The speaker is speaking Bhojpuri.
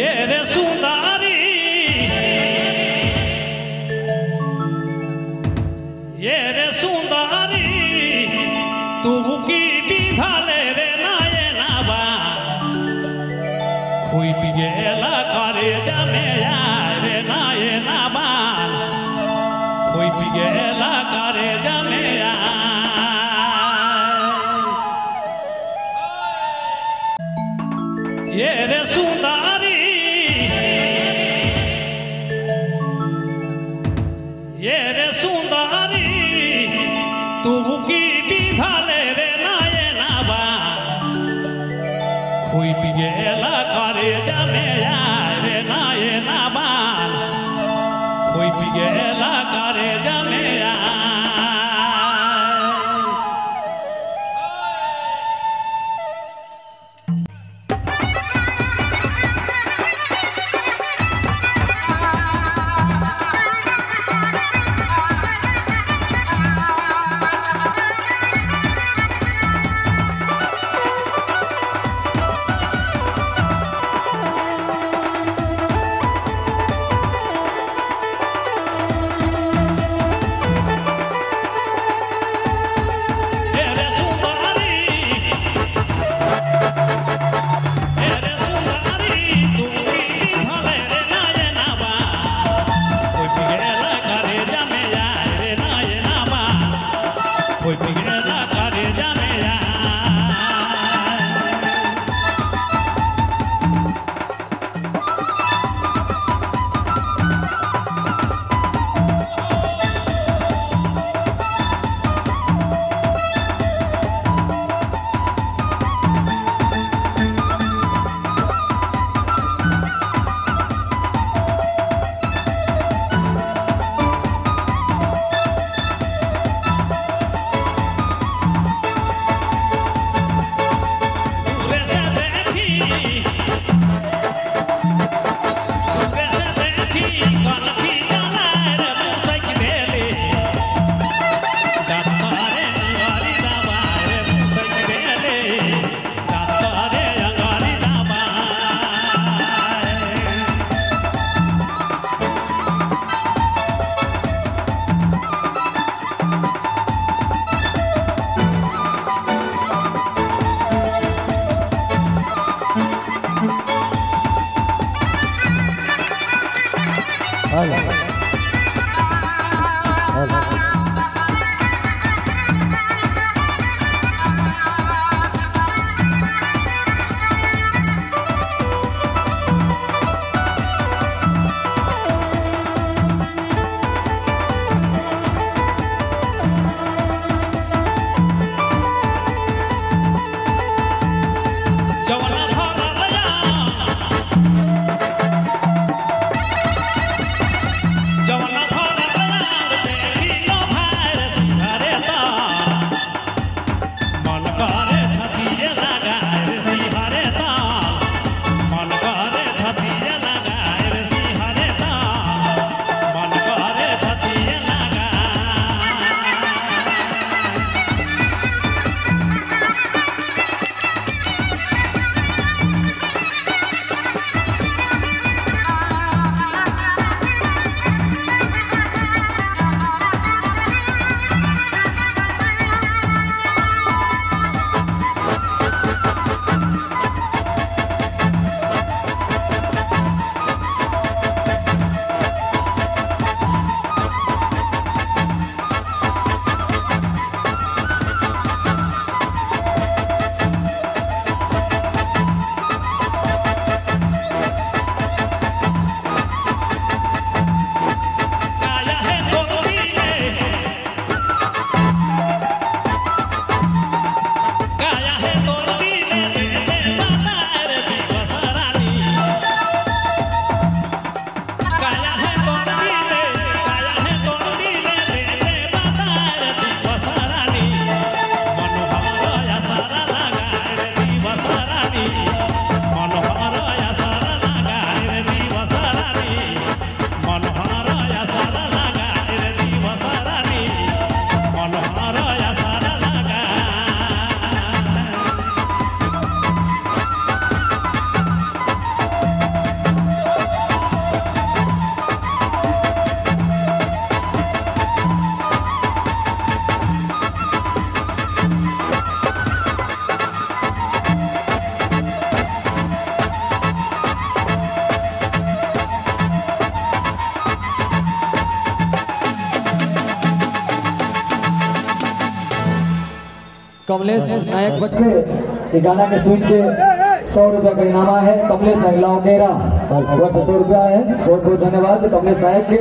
ये रे सुंदरी ये रे सुंदरी तू की बिधाले रे नाये नाबा कोई बिगेला करे जामे रे नाये नाबा कोई बिगेला करे जामे ये रे सुंदरी ये रे सुंदरी तू की बिधाले रे नाये नाबा कोई बिगेला करे जामे रे नाये नाबा कोई बिगेला करे जामे कमलेश नायक भट्ट ये गाना के स्विच के 100 रुपया का इनामा है। कमलेश नायक लाओ मेरा 100 रुपया है। बहुत बहुत धन्यवाद कमलेश नायक के।